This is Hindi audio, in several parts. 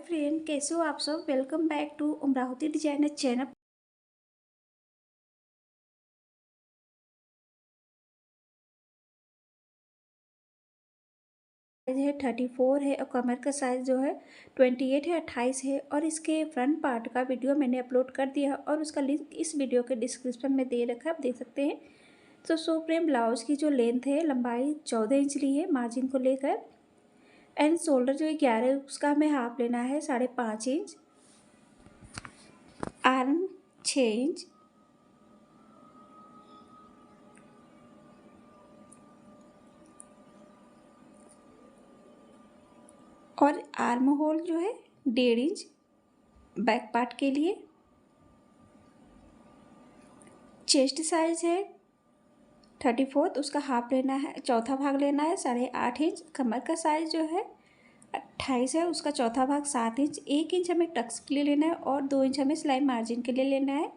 फ्रेंड, कैसे हो आप सब। Welcome back to Amravati designer channel. Size है 34 है और कमर का साइज़ जो है 28 है, 28 है। और इसके फ्रंट पार्ट का वीडियो मैंने अपलोड कर दिया है और उसका लिंक इस वीडियो के डिस्क्रिप्शन में दे रखा है, आप देख सकते हैं। तो सो फ्रेम ब्लाउज की जो लेंथ है, लंबाई 14 इंच ली है मार्जिन को लेकर। एंड शोल्डर जो है 11 है, उसका हमें हाफ लेना है 5.5 इंच। Arm 6 inch. और आर्म होल जो है 1.5 इंच बैक पार्ट के लिए। चेस्ट साइज है 34, उसका हाफ लेना है, चौथा भाग लेना है 8.5 इंच। कमर का साइज जो है 28 है, उसका चौथा भाग 7 इंच। 1 इंच हमें टक्स के लिए लेना है और 2 इंच हमें सिलाई मार्जिन के लिए लेना है।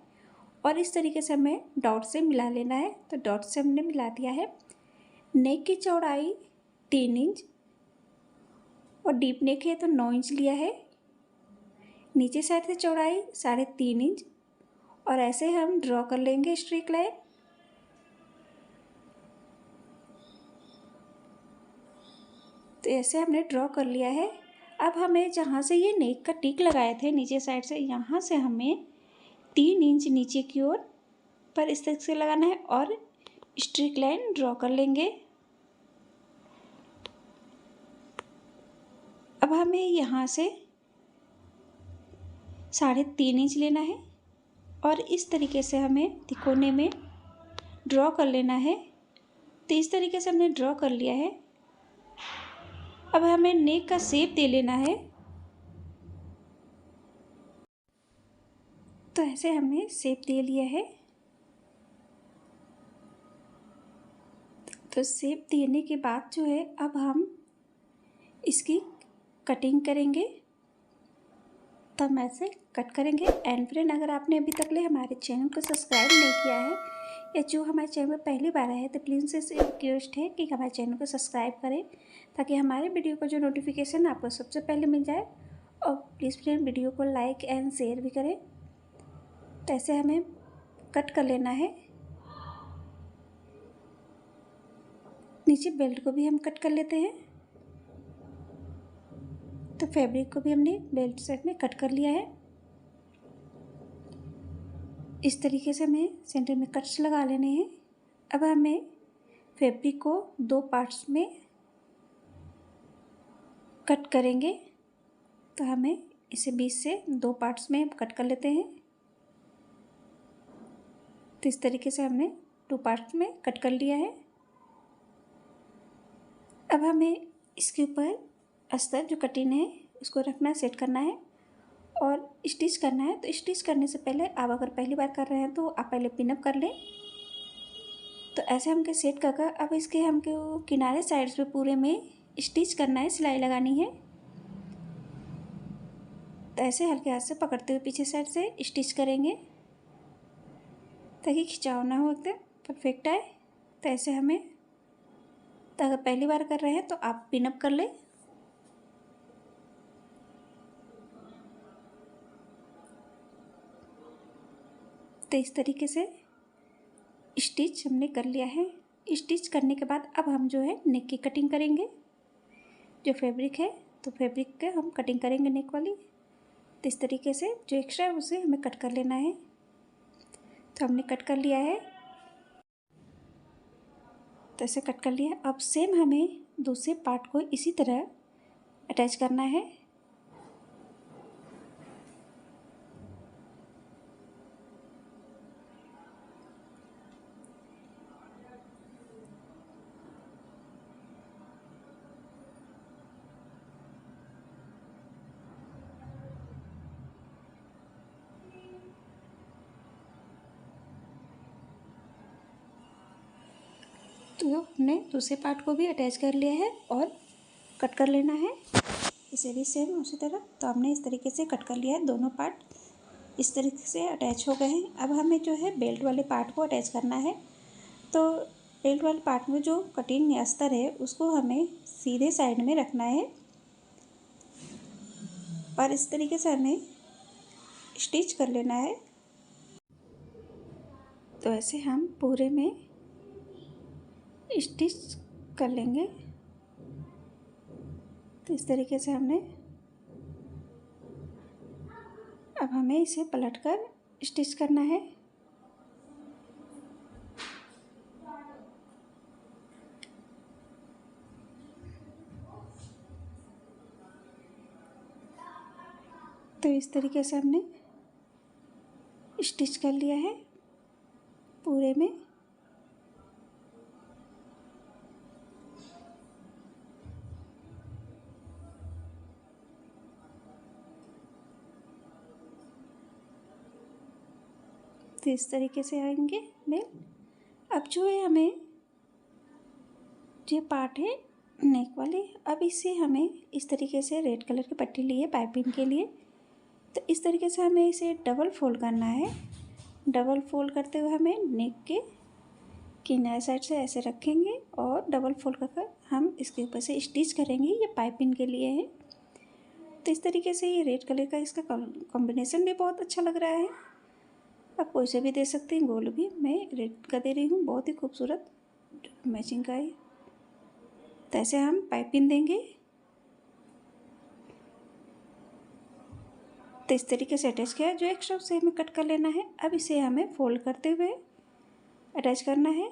और इस तरीके से हमें डॉट से मिला लेना है। तो डॉट से हमने मिला दिया है। नेक की चौड़ाई 3 इंच और डीप नेक है तो 9 इंच लिया है। नीचे साइड से चौड़ाई 3.5 इंच और ऐसे हम ड्रॉ कर लेंगे स्ट्रेट लाइन। तो ऐसे हमने ड्रॉ कर लिया है। अब हमें जहाँ से ये नेक का टिक लगाए थे नीचे साइड से, यहाँ से हमें 3 इंच नीचे की ओर पर इस तरह से लगाना है और स्ट्रेट लाइन ड्रॉ कर लेंगे। अब हमें यहाँ से 3.5 इंच लेना है और इस तरीके से हमें तिकोने में ड्रॉ कर लेना है। तो इस तरीके से हमने ड्रॉ कर लिया है। अब हमें नेक का शेप दे लेना है। तो ऐसे हमने शेप दे लिया है। तो शेप देने के बाद जो है अब हम इसकी कटिंग करेंगे। तो हम ऐसे कट करेंगे। एंड फ्रेंड, अगर आपने अभी तक ले हमारे चैनल को सब्सक्राइब नहीं किया है या जो हमारे चैनल में पहली बार आया है तो प्लीज़ से रिक्वेस्ट है कि हमारे चैनल को सब्सक्राइब करें ताकि हमारे वीडियो का जो नोटिफिकेशन आपको सबसे पहले मिल जाए। और प्लीज़ फ्रेंड, वीडियो को लाइक एंड शेयर भी करें। तो ऐसे हमें कट कर लेना है। नीचे बेल्ट को भी हम कट कर लेते हैं। तो फैब्रिक को भी हमने बेल्ट सेट में कट कर लिया है। इस तरीके से हमें सेंटर में कट्स लगा लेने हैं। अब हमें फैब्रिक को 2 पार्ट्स में कट करेंगे। तो हमें इसे बीच से 2 पार्ट्स में कट कर लेते हैं। तो इस तरीके से हमने 2 पार्ट्स में कट कर लिया है। अब हमें इसके ऊपर अस्तर जो कटिंग है उसको रखना, सेट करना है और स्टिच करना है। तो स्टिच करने से पहले आप अगर पहली बार कर रहे हैं तो आप पहले पिनअप कर लें। तो ऐसे हमको सेट कर अब इसके हमको किनारे साइड्स पे पूरे में स्टिच करना है, सिलाई लगानी है। तो ऐसे हल्के हाथ से पकड़ते हुए पीछे साइड से स्टिच करेंगे ताकि खिंचाव ना हो, एकदम परफेक्ट आए। तो ऐसे हमें, तो अगर पहली बार कर रहे हैं तो आप पिनअप कर लें। तो इस तरीके से स्टिच हमने कर लिया है। स्टिच करने के बाद अब हम जो है नेक की कटिंग करेंगे। जो फैब्रिक है तो फैब्रिक के हम कटिंग करेंगे नेक वाली। तो इस तरीके से जो एक्स्ट्रा है उसे हमें कट कर लेना है। तो हमने कट कर लिया है। तो ऐसे कट कर लिया। अब सेम हमें दूसरे पार्ट को इसी तरह अटैच करना है। तो हमने दूसरे पार्ट को भी अटैच कर लिया है और कट कर लेना है इसे भी सेम उसी तरह। तो हमने इस तरीके से कट कर लिया है। दोनों पार्ट इस तरीके से अटैच हो गए हैं। अब हमें जो है बेल्ट वाले पार्ट को अटैच करना है। तो बेल्ट वाले पार्ट में जो कटिंग या अस्तर है उसको हमें सीधे साइड में रखना है। और इस तरीके से हमें स्टिच कर लेना है। तो ऐसे हम पूरे में स्टिच कर लेंगे। तो इस तरीके से हमने, अब हमें इसे पलटकर स्टिच करना है। तो इस तरीके से हमने स्टिच कर लिया है पूरे में। तो इस तरीके से आएंगे बेल। अब जो है हमें ये पार्ट है नेक वाले, अब इसे हमें इस तरीके से रेड कलर की पट्टी ली है पाइपिंग के लिए। तो इस तरीके से हमें इसे डबल फोल्ड करना है। डबल फोल्ड करते हुए हमें नेक के किनारे साइड से ऐसे रखेंगे और डबल फोल्ड कर हम इसके ऊपर से स्टिच करेंगे। ये पाइपिंग के लिए है। तो इस तरीके से ये रेड कलर का इसका कॉम्बिनेशन भी बहुत अच्छा लग रहा है। आप कोई से भी दे सकते हैं, गोल्ड भी, मैं रेड का दे रही हूँ, बहुत ही खूबसूरत मैचिंग का है। तो ऐसे हम पाइपिंग देंगे। तो इस तरीके से अटैच किया, जो एक्स्ट्रा उसे हमें कट कर लेना है। अब इसे हमें फोल्ड करते हुए अटैच करना है।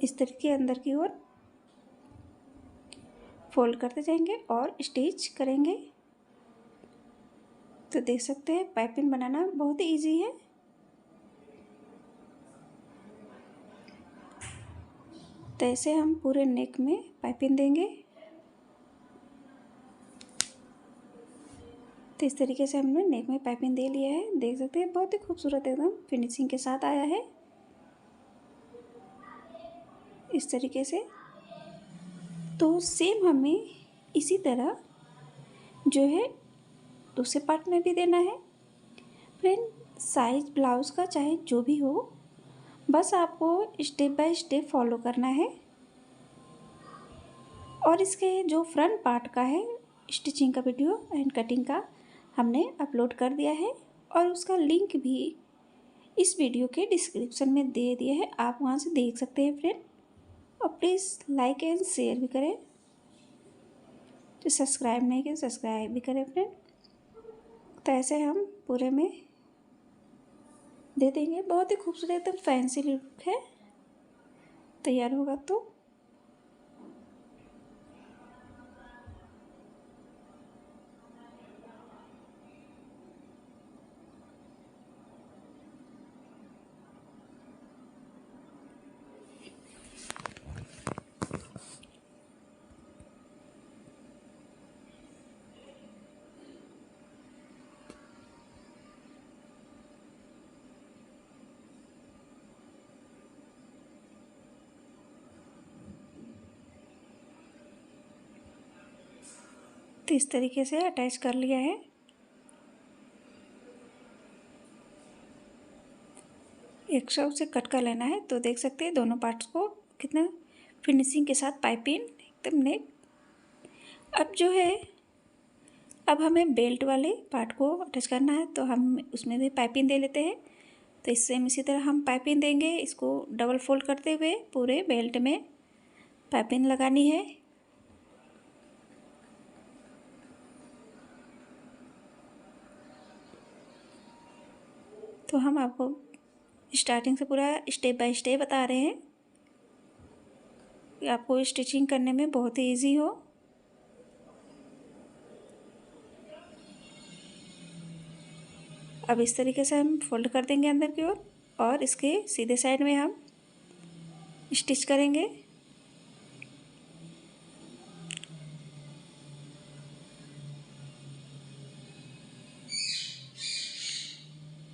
इस तरीके अंदर की ओर फोल्ड करते जाएंगे और स्टिच करेंगे। तो देख सकते हैं पाइपिंग बनाना बहुत ही ईजी है। तो ऐसे हम पूरे नेक में पाइपिंग देंगे। तो इस तरीके से हमने नेक में पाइपिंग दे लिया है। देख सकते हैं बहुत ही खूबसूरत एकदम फिनिशिंग के साथ आया है इस तरीके से। तो सेम हमें इसी तरह जो है दूसरे पार्ट में भी देना है। फ्रेंड, साइज ब्लाउज़ का चाहे जो भी हो, बस आपको स्टेप बाय स्टेप फॉलो करना है। और इसके जो फ्रंट पार्ट का है स्टिचिंग का वीडियो एंड कटिंग का हमने अपलोड कर दिया है और उसका लिंक भी इस वीडियो के डिस्क्रिप्शन में दे दिया है, आप वहाँ से देख सकते हैं फ्रेंड। और प्लीज़ लाइक एंड शेयर भी करें, जो सब्सक्राइब नहीं किया सब्सक्राइब भी करें फ्रेंड। तो ऐसे हम पूरे में दे देंगे। बहुत ही खूबसूरत एकदम फैंसी लुक है तैयार होगा। तो इस तरीके से अटैच कर लिया है। एक्स्ट्रा उसे कट कर लेना है। तो देख सकते हैं दोनों पार्ट्स को कितना फिनिशिंग के साथ पाइपिंग एकदम नेक। अब जो है, अब हमें बेल्ट वाले पार्ट को अटैच करना है। तो हम उसमें भी पाइपिंग दे लेते हैं। तो इससे इसी तरह हम पाइपिंग देंगे। इसको डबल फोल्ड करते हुए पूरे बेल्ट में पाइपिंग लगानी है। तो हम आपको स्टार्टिंग से पूरा स्टेप बाय स्टेप बता रहे हैं कि आपको स्टिचिंग करने में बहुत ही ईजी हो। अब इस तरीके से हम फोल्ड कर देंगे अंदर की ओर और इसके सीधे साइड में हम स्टिच करेंगे।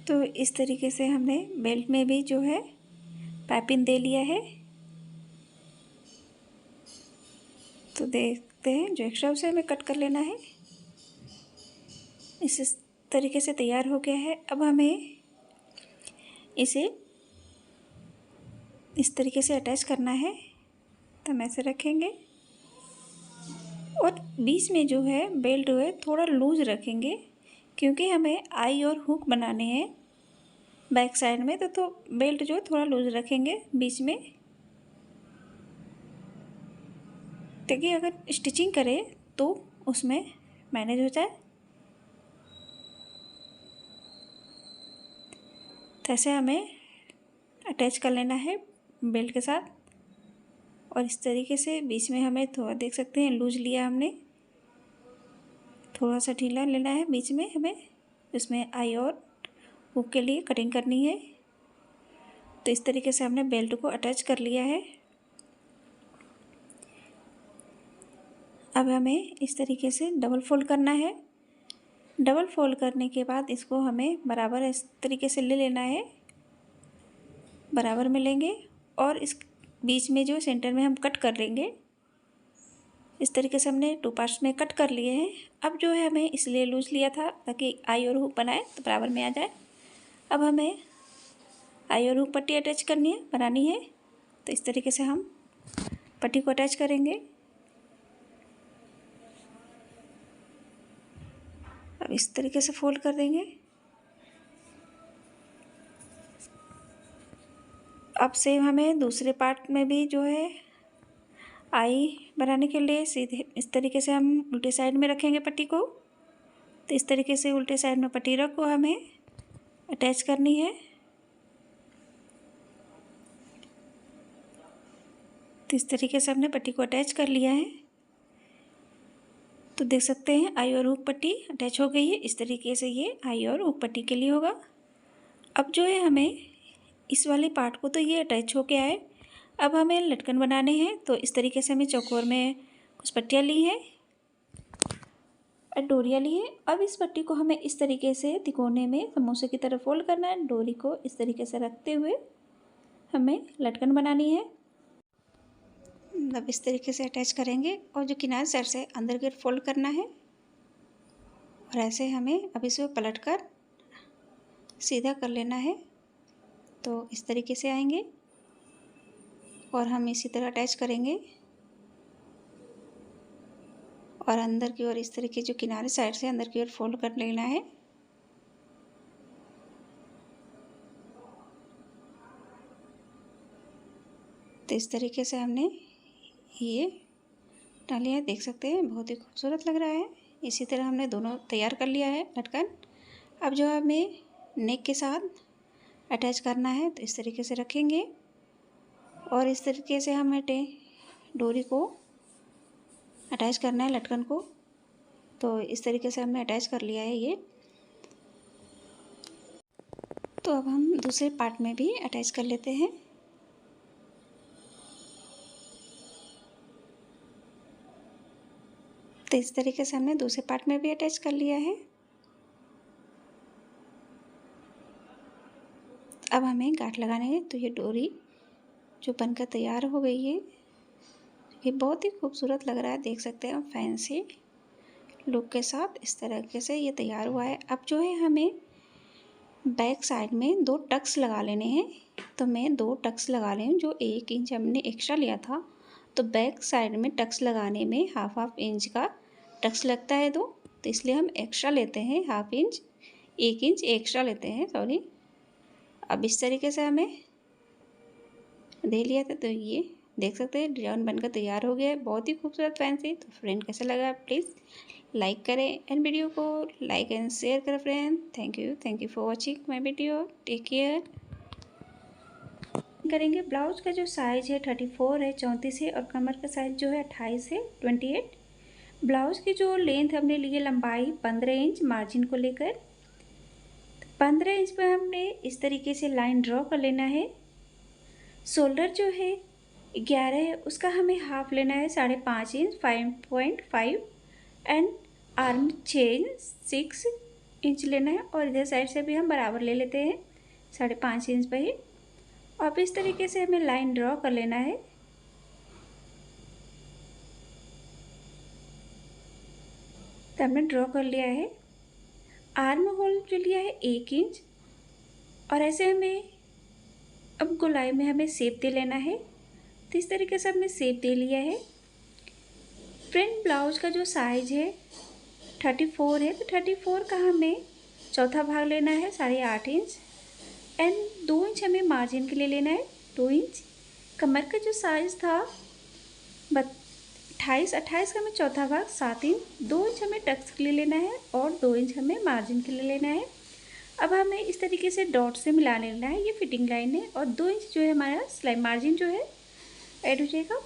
तो इस तरीके से हमने बेल्ट में भी जो है पाइपिंग दे लिया है। तो देखते हैं जो एक्स्ट्रा उसे हमें कट कर लेना है। इस तरीके से तैयार हो गया है। अब हमें इसे इस तरीके से अटैच करना है। तो हम ऐसे रखेंगे और बीच में जो है बेल्ट जो है थोड़ा लूज रखेंगे, क्योंकि हमें आई और हुक बनाने हैं बैक साइड में, तो बेल्ट जो है थोड़ा लूज रखेंगे बीच में, ताकि अगर स्टिचिंग करें तो उसमें मैनेज हो जाए। तो ऐसे हमें अटैच कर लेना है बेल्ट के साथ, और इस तरीके से बीच में हमें थोड़ा देख सकते हैं लूज लिया हमने, थोड़ा सा ढीला लेना है बीच में हमें, इसमें आई और हुक के लिए कटिंग करनी है। तो इस तरीके से हमने बेल्ट को अटैच कर लिया है। अब हमें इस तरीके से डबल फोल्ड करना है। डबल फोल्ड करने के बाद इसको हमें बराबर इस तरीके से ले लेना है, बराबर में लेंगे और इस बीच में जो सेंटर में हम कट कर लेंगे। इस तरीके से हमने 2 पार्ट्स में कट कर लिए हैं। अब जो है हमें इसलिए लूज लिया था ताकि आई और हुक बनाए तो बराबर में आ जाए। अब हमें आई और हुक पट्टी अटैच करनी है, बनानी है। तो इस तरीके से हम पट्टी को अटैच करेंगे। अब इस तरीके से फोल्ड कर देंगे। अब सेम हमें दूसरे पार्ट में भी जो है आई बनाने के लिए सीधे इस तरीके से हम उल्टे साइड में रखेंगे पट्टी को। तो इस तरीके से उल्टे साइड में पट्टी रख को हमें अटैच करनी है। तो इस तरीके से हमने पट्टी को अटैच कर लिया है। तो देख सकते हैं आई और हुक पट्टी अटैच हो गई है। इस तरीके से ये आई और हुक पट्टी के लिए होगा। अब जो है हमें इस वाले पार्ट को तो ये अटैच हो के आए, अब हमें लटकन बनाने हैं। तो इस तरीके से हमें चौकोर में कुछ पट्टियाँ ली हैं और डोरियाँ ली है। अब इस पट्टी को हमें इस तरीके से तिकोने में समोसे की तरह फोल्ड करना है। डोरी को इस तरीके से रखते हुए हमें लटकन बनानी है। अब इस तरीके से अटैच करेंगे और जो किनारे साइड से अंदर की ओर फोल्ड करना है, और ऐसे हमें अब इसे पलट कर सीधा कर लेना है। तो इस तरीके से आएंगे और हम इसी तरह अटैच करेंगे और अंदर की ओर इस तरीके जो किनारे साइड से अंदर की ओर फोल्ड कर लेना है। तो इस तरीके से हमने ये डालिया है, देख सकते हैं बहुत ही खूबसूरत लग रहा है। इसी तरह हमने दोनों तैयार कर लिया है लटकन। अब जो हमें नेक के साथ अटैच करना है, तो इस तरीके से रखेंगे और इस तरीके से हमें डोरी को अटैच करना है लटकन को। तो इस तरीके से हमने अटैच कर लिया है ये। तो अब हम दूसरे पार्ट में भी अटैच कर लेते हैं। तो इस तरीके से हमने दूसरे पार्ट में भी अटैच कर लिया है। अब हमें गांठ लगाने हैं। तो ये डोरी जो बनकर तैयार हो गई है, ये बहुत ही खूबसूरत लग रहा है, देख सकते हैं फैंसी लुक के साथ इस तरीके से ये तैयार हुआ है। अब जो है हमें बैक साइड में 2 टक्स लगा लेने हैं। तो मैं 2 टक्स लगा रही हूँ। जो 1 इंच हमने एक्स्ट्रा लिया था, तो बैक साइड में टक्स लगाने में हाफ इंच का टक्स लगता है तो इसलिए हम एक्स्ट्रा लेते हैं हाफ इंच, 1 इंच एक्स्ट्रा लेते हैं, सॉरी। अब इस तरीके से हमें दे लिया था। तो ये देख सकते हैं डिजाइन बनकर तैयार हो गया है, बहुत ही खूबसूरत फैंसी। तो फ्रेंड कैसा लगा प्लीज़ लाइक करें एंड वीडियो को लाइक एंड शेयर करें friend. Thank you for watching my video. Take care. करेंगे ब्लाउज का जो साइज़ है 34 है, 34 है, और कमर का साइज़ जो है 28 है, 28। ब्लाउज़ की जो लेंथ हमने ली है लंबाई 15 इंच मार्जिन को लेकर। 15 इंच पर हमने इस तरीके से लाइन ड्रॉ कर लेना है। शोल्डर जो है 11 है, उसका हमें हाफ लेना है 5.5 inch, 5.5, and arm 6 inch, 6 inch लेना है। और इधर साइड से भी हम बराबर ले लेते हैं 5.5 इंच पर ही। अब इस तरीके से हमें लाइन ड्रॉ कर लेना है। तो हमने ड्रॉ कर लिया है। आर्म होल जो लिया है 1 इंच, और ऐसे हमें अब गोलाई में हमें शेप दे लेना है। तो इस तरीके से हमने शेप दे लिया है। फ्रंट ब्लाउज का जो साइज है 34 है, तो 34 का हमें चौथा भाग लेना है 8.5 इंच एंड 2 इंच हमें मार्जिन के लिए लेना है 2 इंच। कमर का जो साइज था 28 का हमें चौथा भाग 7 इंच, 2 इंच हमें टक्स के लिए लेना है और 2 इंच हमें मार्जिन के लिए लेना है। अब हमें इस तरीके से डॉट से मिला लेना है, ये फिटिंग लाइन है और 2 इंच जो है हमारा सिलाई मार्जिन जो है ऐड हो जाएगा।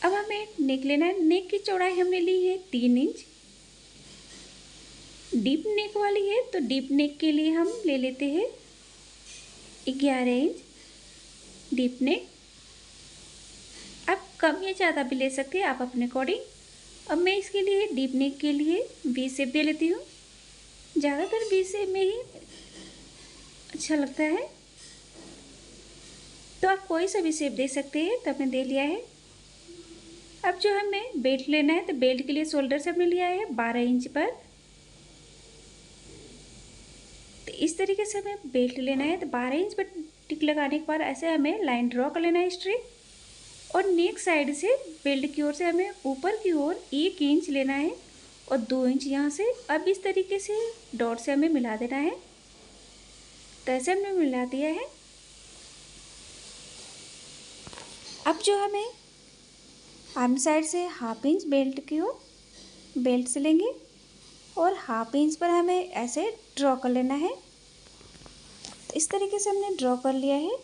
अब हमें नेक लेना है, नेक की चौड़ाई हमने ली है 3 इंच। डीप नेक वाली है तो डीप नेक के लिए हम ले लेते हैं 11 इंच डीप नेक। आप कम या ज़्यादा भी ले सकते हैं आप अपने अकॉर्डिंग। अब मैं इसके लिए डीप नेक के लिए वी शेप दे लेती हूँ, ज़्यादातर वी शेप में ही अच्छा लगता है, तो आप कोई सा भी शेप दे सकते हैं। तो हमने दे लिया है। अब जो हमें बेल्ट लेना है, तो बेल्ट के लिए शोल्डर से हमने लिया है 12 इंच पर। तो इस तरीके से हमें बेल्ट लेना है, तो 12 इंच पर टिक लगाने के बाद ऐसे हमें लाइन ड्रॉ कर लेना है स्ट्रेट। और नेक साइड से बेल्ट की ओर से हमें ऊपर की ओर 1 इंच लेना है और 2 इंच यहाँ से। अब इस तरीके से डॉट से हमें मिला देना है, तो ऐसे हमने मिला दिया है। अब जो हमें आर्म साइड से 1/2 इंच बेल्ट की ओर बेल्ट से लेंगे और 1/2 इंच पर हमें ऐसे ड्रॉ कर लेना है। तो इस तरीके से हमने ड्रॉ कर लिया है,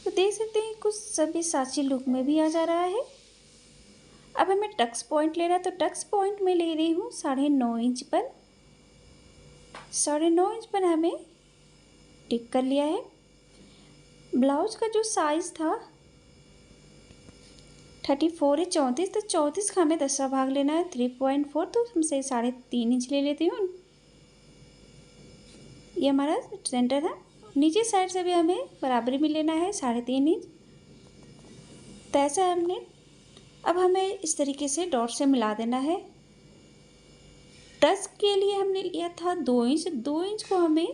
तो देख सकते हैं कुछ सभी साची लुक में भी आ जा रहा है। अब हमें टक्स पॉइंट लेना है, तो टक्स पॉइंट में ले रही हूँ 9.5 इंच पर। 9.5 इंच पर हमें टिक कर लिया है। ब्लाउज का जो साइज था 34 है, 34, तो 34 का हमें 10वां भाग लेना है 3.4, तो हमसे 3.5 इंच ले लेती हूँ। ये हमारा सेंटर है। नीचे साइड से भी हमें बराबरी में लेना है 3.5 इंच। तो ऐसा हमने अब हमें इस तरीके से डॉट से मिला देना है। टक्स के लिए हमने लिया था 2 इंच, 2 इंच को हमें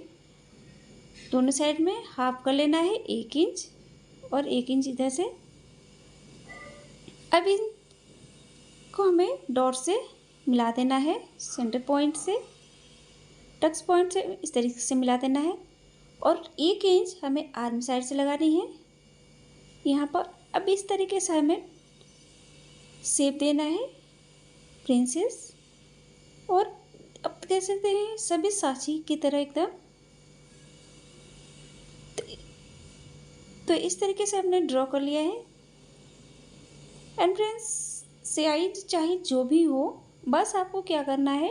दोनों साइड में हाफ कर लेना है 1 इंच और 1 इंच इधर से। अब इनको हमें डॉट से मिला देना है सेंटर पॉइंट से, टक्स पॉइंट से इस तरीके से मिला देना है और 1 इंच हमें आर्म साइड से लगानी है यहाँ पर। अब इस तरीके से हमें शेप देना है प्रिंसेस, और अब देख सकते हैं सभी सांची की तरह एकदम। तो इस तरीके से हमने ड्रॉ कर लिया है। एंड फ्रेंड्स, साइज चाहे जो भी हो, बस आपको क्या करना है,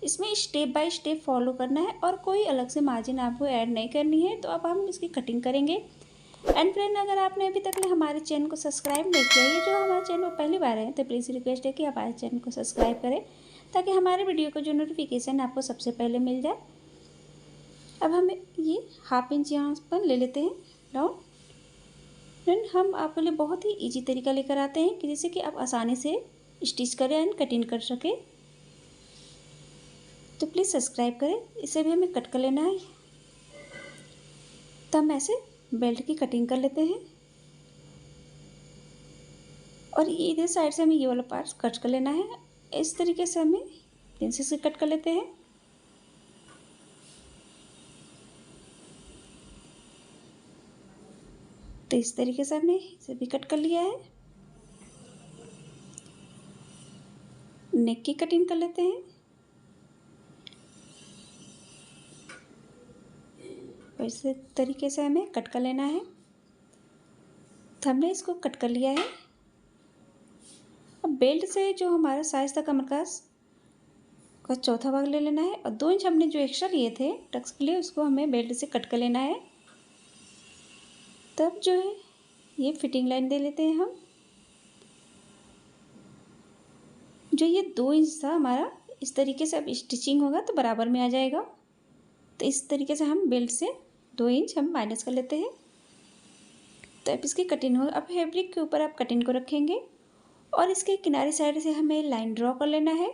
इसमें स्टेप बाय स्टेप फॉलो करना है और कोई अलग से मार्जिन आपको ऐड नहीं करनी है। तो अब हम इसकी कटिंग करेंगे। एंड फ्रेंड, अगर आपने अभी तक हमारे चैनल को सब्सक्राइब नहीं किया है, जो हमारे चैनल पर पहली बार है, तो प्लीज़ रिक्वेस्ट है कि आप हमारे चैनल को सब्सक्राइब करें ताकि हमारे वीडियो का जो नोटिफिकेशन आपको सबसे पहले मिल जाए। अब हमें ये 1/2 इंच यहाँ पर ले लेते हैं डाउन। फ्रेंड, हम आपके लिए बहुत ही इजी तरीका लेकर आते हैं कि जिससे कि आप आसानी से स्टिच करें एंड कटिंग कर सकें। तो प्लीज़ सब्सक्राइब करें। इसे भी हमें कट कर लेना है, तो हम ऐसे बेल्ट की कटिंग कर लेते हैं और ये इधर साइड से हमें ये वाला पार्ट कट कर लेना है। इस तरीके से हमें प्रिंसेस से कट कर लेते हैं। तो इस तरीके से हमने इसे भी कट कर लिया है। नेक की कटिंग कर लेते हैं और इस तरीके से हमें कट कर लेना है। तो हमने इसको कट कर लिया है। अब बेल्ट से जो हमारा साइज था कमर का चौथा भाग ले लेना है और 2 इंच हमने जो एक्स्ट्रा लिए थे टक्स के लिए, उसको हमें बेल्ट से कट कर लेना है। तब जो है ये फिटिंग लाइन दे लेते हैं हम। जो ये 2 इंच था हमारा, इस तरीके से अब स्टिचिंग होगा तो बराबर में आ जाएगा। तो इस तरीके से हम बेल्ट से 2 इंच हम माइनस कर लेते हैं। तो अब इसकी कटिंग होगा। अब फैब्रिक के ऊपर आप कटिंग को रखेंगे और इसके किनारे साइड से हमें लाइन ड्रॉ कर लेना है।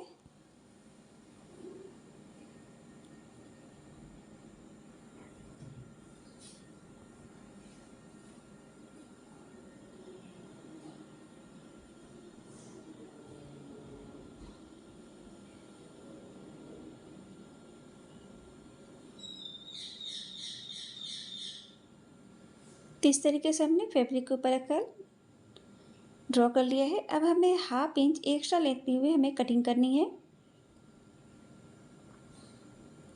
तो इस तरीके से हमने फैब्रिक के ऊपर रखकर ड्रॉ कर लिया है। अब हमें 1/2 इंच एक्स्ट्रा लेते हुए हमें कटिंग करनी है।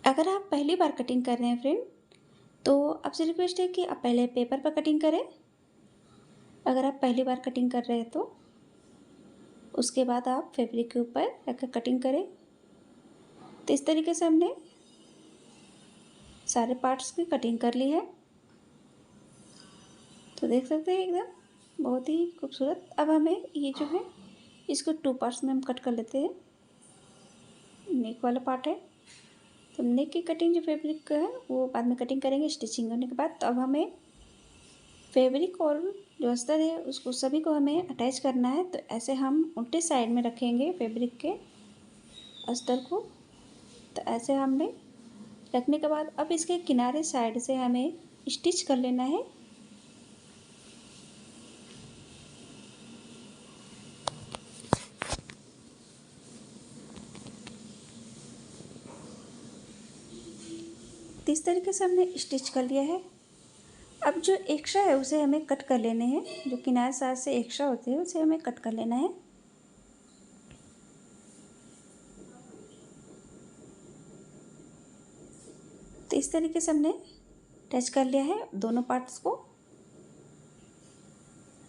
अगर आप पहली बार कटिंग कर रहे हैं फ्रेंड, तो आपसे रिक्वेस्ट है कि आप पहले पेपर पर कटिंग करें। अगर आप पहली बार कटिंग कर रहे हैं तो उसके बाद आप फैब्रिक के ऊपर रखकर कटिंग करें। तो इस तरीके से हमने सारे पार्ट्स की कटिंग कर ली है। तो देख सकते हैं एकदम बहुत ही खूबसूरत। अब हमें ये जो है इसको 2 पार्ट्स में हम कट कर लेते हैं। नेक वाला पार्ट है, तो नेक की कटिंग जो फैब्रिक का है वो बाद में कटिंग करेंगे स्टिचिंग होने के बाद। तो अब हमें फैब्रिक और जो अस्तर है उसको सभी को हमें अटैच करना है। तो ऐसे हम उल्टे साइड में रखेंगे फैब्रिक के अस्तर को। तो ऐसे हमने रखने के बाद अब इसके किनारे साइड से हमें स्टिच कर लेना है। तो इस तरीके से हमने स्टिच कर लिया है। अब जो एक्स्ट्रा है उसे हमें कट कर लेने हैं। जो किनारे साइड से एक्स्ट्रा होते हैं उसे हमें कट कर लेना है। तो इस तरीके से हमने अटैच कर लिया है दोनों पार्ट्स को।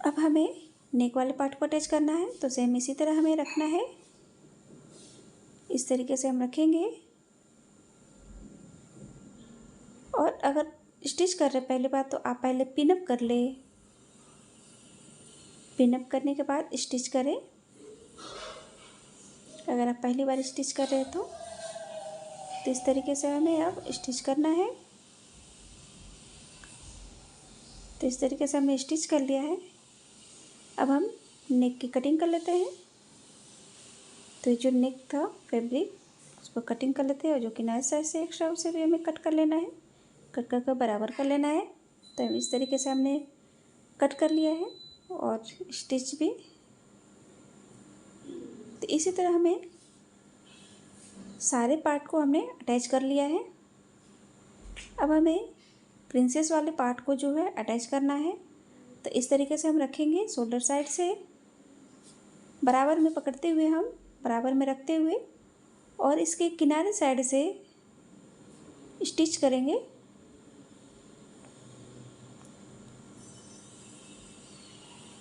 अब हमें नेक वाले पार्ट को अटैच करना है। तो सेम इसी तरह हमें रखना है। इस तरीके से हम रखेंगे। और अगर स्टिच कर रहे पहली बार तो आप पहले पिनअप कर ले। पिनअप करने के बाद स्टिच करें। अगर आप पहली बार स्टिच कर रहे हैं तो इस तरीके से हमें अब स्टिच करना है। तो इस तरीके से हमने स्टिच कर लिया है। अब हम नेक की कटिंग कर लेते हैं। तो जो नेक था फैब्रिक उसको कटिंग कर लेते हैं। और जो किनारे साइड से एक्स्ट्रा उसे भी हमें कट कर लेना है। कट कर बराबर कर लेना है। तो इस तरीके से हमने कट कर लिया है और स्टिच भी। तो इसी तरह हमें सारे पार्ट को हमने अटैच कर लिया है। अब हमें प्रिंसेस वाले पार्ट को जो है अटैच करना है। तो इस तरीके से हम रखेंगे शोल्डर साइड से बराबर में पकड़ते हुए, हम बराबर में रखते हुए और इसके किनारे साइड से स्टिच करेंगे।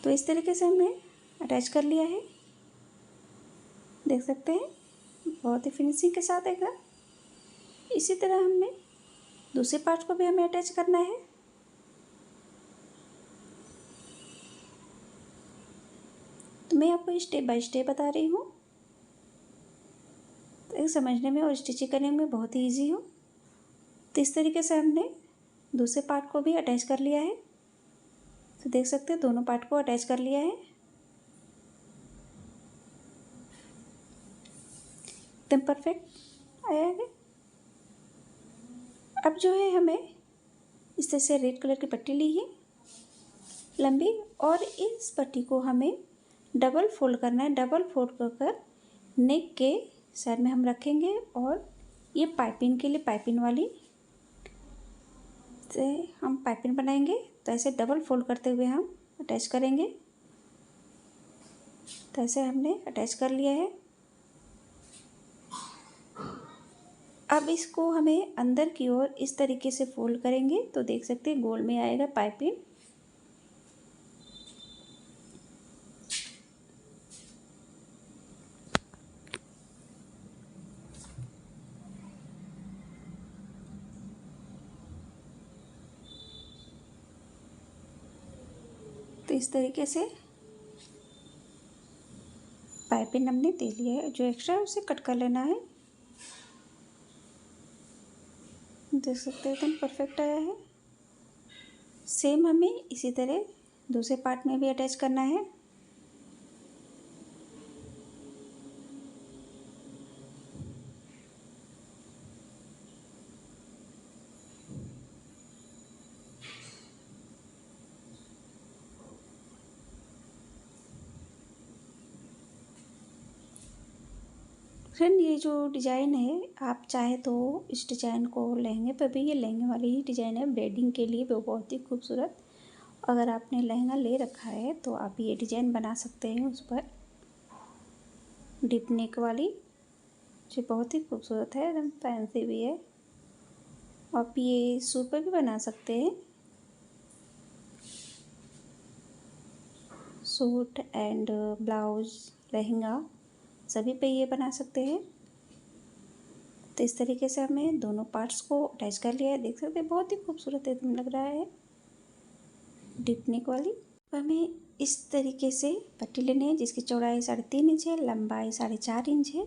तो इस तरीके से हमने अटैच कर लिया है। देख सकते हैं बहुत ही फिनिशिंग के साथ एकदम। इसी तरह हमने दूसरे पार्ट को भी हमें अटैच करना है। तो मैं आपको स्टेप बाय स्टेप बता रही हूँ, तो समझने में और स्टिचिंग करने में बहुत ही ईजी हो। तो इस तरीके से हमने दूसरे पार्ट को भी अटैच कर लिया है। तो देख सकते हैं दोनों पार्ट को अटैच कर लिया है। एकदम परफेक्ट आया है। अब जो है हमें इस तरह से रेड कलर की पट्टी ली है लंबी, और इस पट्टी को हमें डबल फोल्ड करना है। डबल फोल्ड कर नेक के साइड में हम रखेंगे। और ये पाइपिंग के लिए पाइपिंग वाली से हम पाइपिंग बनाएंगे। तो ऐसे डबल फोल्ड करते हुए हम अटैच करेंगे। तो ऐसे हमने अटैच कर लिया है। अब इसको हमें अंदर की ओर इस तरीके से फोल्ड करेंगे। तो देख सकते हैं गोल में आएगा पाइपिंग। तो इस तरीके से पाइपिंग हमने दे लिया है। जो एक्स्ट्रा है उसे कट कर लेना है। देख सकते हैं एकदम परफेक्ट आया है। सेम हमें इसी तरह दूसरे पार्ट में भी अटैच करना है। फ्रेंड ये जो डिज़ाइन है, आप चाहे तो इस डिज़ाइन को लहंगे पर भी, ये लहंगे वाली ही डिज़ाइन है, ब्रेडिंग के लिए वो बहुत ही खूबसूरत अगर आपने लहंगा ले रखा है तो आप ये डिजाइन बना सकते हैं उस पर, डिप नेक वाली, जो बहुत ही खूबसूरत है, एकदम फैंसी भी है। आप ये सूट पर भी बना सकते हैं, सूट एंड ब्लाउज, लहंगा सभी पे ये बना सकते हैं। तो इस तरीके से हमने दोनों पार्ट्स को अटैच कर लिया है, देख सकते हैं बहुत ही खूबसूरत एकदम लग रहा है डिप नेक वाली। हमें इस तरीके से पट्टी लेनी है जिसकी चौड़ाई 3.5 इंच है, लंबाई 4.5 इंच है,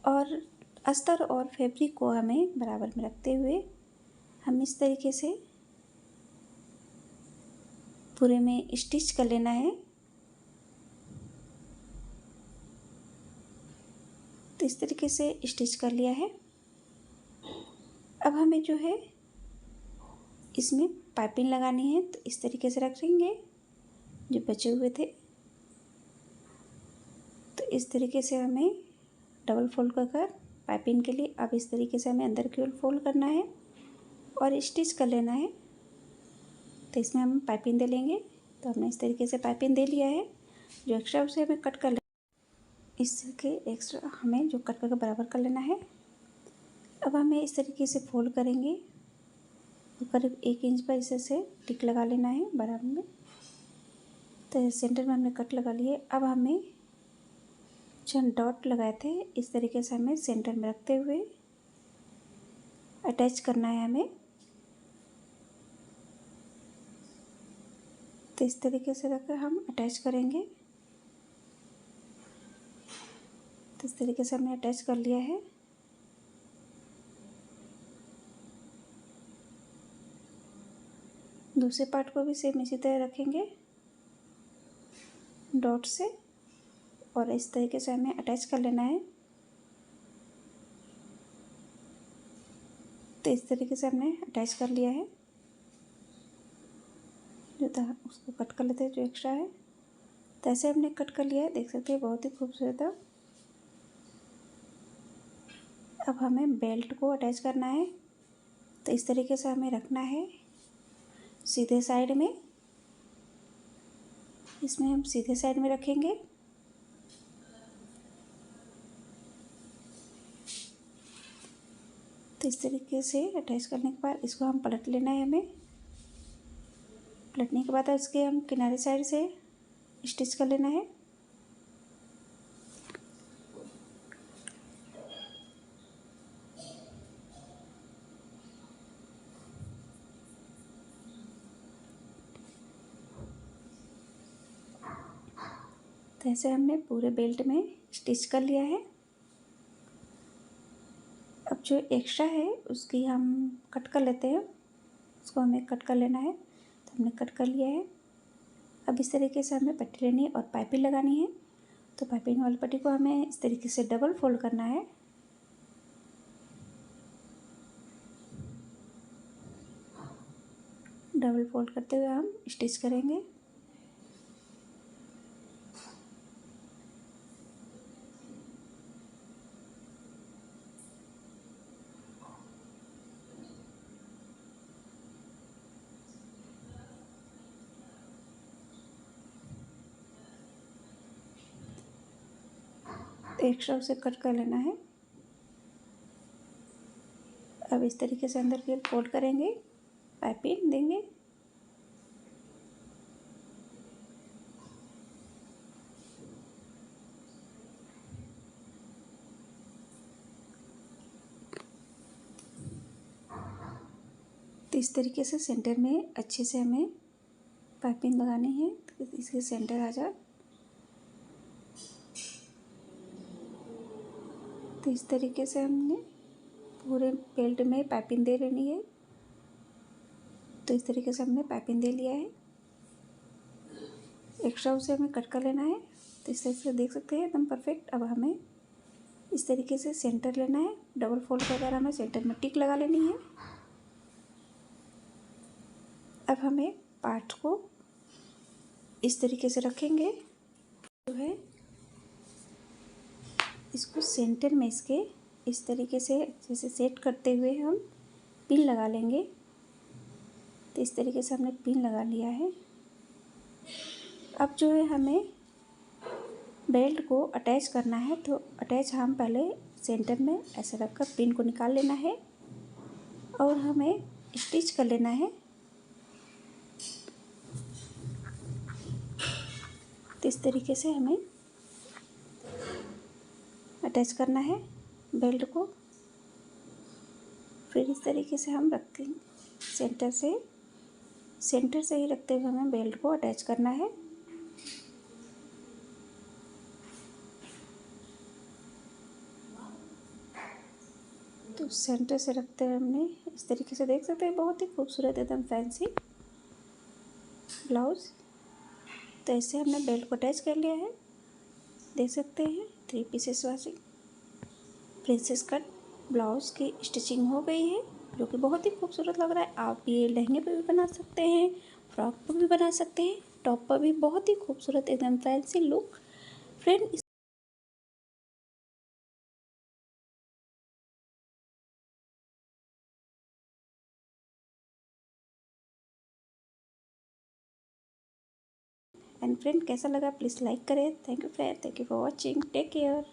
और अस्तर और फैब्रिक को हमें बराबर में रखते हुए हम इस तरीके से पूरे में स्टिच कर लेना है। तो इस तरीके से स्टिच कर लिया है। अब हमें जो है इसमें पाइपिंग लगानी है, तो इस तरीके से रखेंगे जो बचे हुए थे। तो इस तरीके से हमें डबल फोल्ड कर कर पाइपिंग के लिए अब इस तरीके से हमें अंदर की ओर फोल्ड करना है और स्टिच कर लेना है। तो इसमें हम पाइपिंग दे लेंगे। तो हमने इस तरीके से पाइपिंग दे लिया है। जो एक्स्ट्रा उसे हमें कट कर इसके एक्स्ट्रा हमें जो कट करके बराबर कर लेना है। अब हमें इस तरीके से फोल्ड करेंगे और करीब 1 इंच पर इसे से टिक लगा लेना है बराबर में। तो सेंटर में हमने कट लगा लिए। अब हमें जो डॉट लगाए थे इस तरीके से हमें सेंटर में रखते हुए अटैच करना है हमें। तो इस तरीके से रखकर हम अटैच करेंगे। तो इस तरीके से हमने अटैच कर लिया है। दूसरे पार्ट को भी सेम इसी तरह रखेंगे डॉट से, और इस तरीके से हमें अटैच कर लेना है। तो इस तरीके से हमने अटैच कर लिया है। जो था उसको कट कर लेते हैं जो एक्स्ट्रा है। तो ऐसे हमने कट कर लिया है, देख सकते हैं बहुत ही खूबसूरत है। अब हमें बेल्ट को अटैच करना है। तो इस तरीके से हमें रखना है सीधे साइड में। इसमें हम सीधे साइड में रखेंगे। तो इस तरीके से अटैच करने के बाद इसको हम पलट लेना है हमें। पलटने के बाद इसके हम किनारे साइड से स्टिच कर लेना है। तो ऐसे हमने पूरे बेल्ट में स्टिच कर लिया है। अब जो एक्स्ट्रा है उसकी हम कट कर लेते हैं, उसको हमें कट कर लेना है। तो हमने कट कर लिया है। अब इस तरीके से हमें पट्टी लेनी है और पाइपिंग लगानी है। तो पाइपिंग वाली पट्टी को हमें इस तरीके से डबल फोल्ड करना है। डबल फोल्ड करते हुए हम स्टिच करेंगे। तो एक्स्ट्रा उसे कट कर लेना है। अब इस तरीके से अंदर की ओर फोल्ड करेंगे, पाइपिंग देंगे। तो इस तरीके से सेंटर में अच्छे से हमें पाइपिंग लगानी है। तो इसके सेंटर आ जाए। तो इस तरीके से हमने पूरे बेल्ट में पाइपिंग दे लेनी है। तो इस तरीके से हमने पाइपिंग दे लिया है। एक्स्ट्रा उसे हमें कट कर लेना है। तो इस तरीके से देख सकते हैं एकदम परफेक्ट। अब हमें इस तरीके से सेंटर लेना है। डबल फोल्ड कर हमें सेंटर में टिक लगा लेनी है। अब हमें पार्ट को इस तरीके से रखेंगे, जो है इसको सेंटर में इसके इस तरीके से जैसे सेट करते हुए हम पिन लगा लेंगे। तो इस तरीके से हमने पिन लगा लिया है। अब जो है हमें बेल्ट को अटैच करना है, तो अटैच हम पहले सेंटर में ऐसे रखकर पिन को निकाल लेना है और हमें स्टिच कर लेना है। तो इस तरीके से हमें अटैच करना है बेल्ट को। फिर इस तरीके से हम रखेंगे, सेंटर से ही रखते हुए हमें बेल्ट को अटैच करना है। तो सेंटर से रखते हुए हमने इस तरीके से, देख सकते हैं बहुत ही खूबसूरत एकदम फैंसी ब्लाउज़। तो ऐसे हमने बेल्ट को अटैच कर लिया है, देख सकते हैं 3 पीसेस वाली प्रिंसेस कट ब्लाउज़ की स्टिचिंग हो गई है, जो कि बहुत ही खूबसूरत लग रहा है। आप ये लहंगे पर भी बना सकते हैं, फ्रॉक पर भी बना सकते हैं, टॉप पर भी बहुत ही खूबसूरत एकदम फैंसी लुक। फ्रेंड कैसा लगा प्लीज़ लाइक करें। Thank you friend, thank you for watching, take care.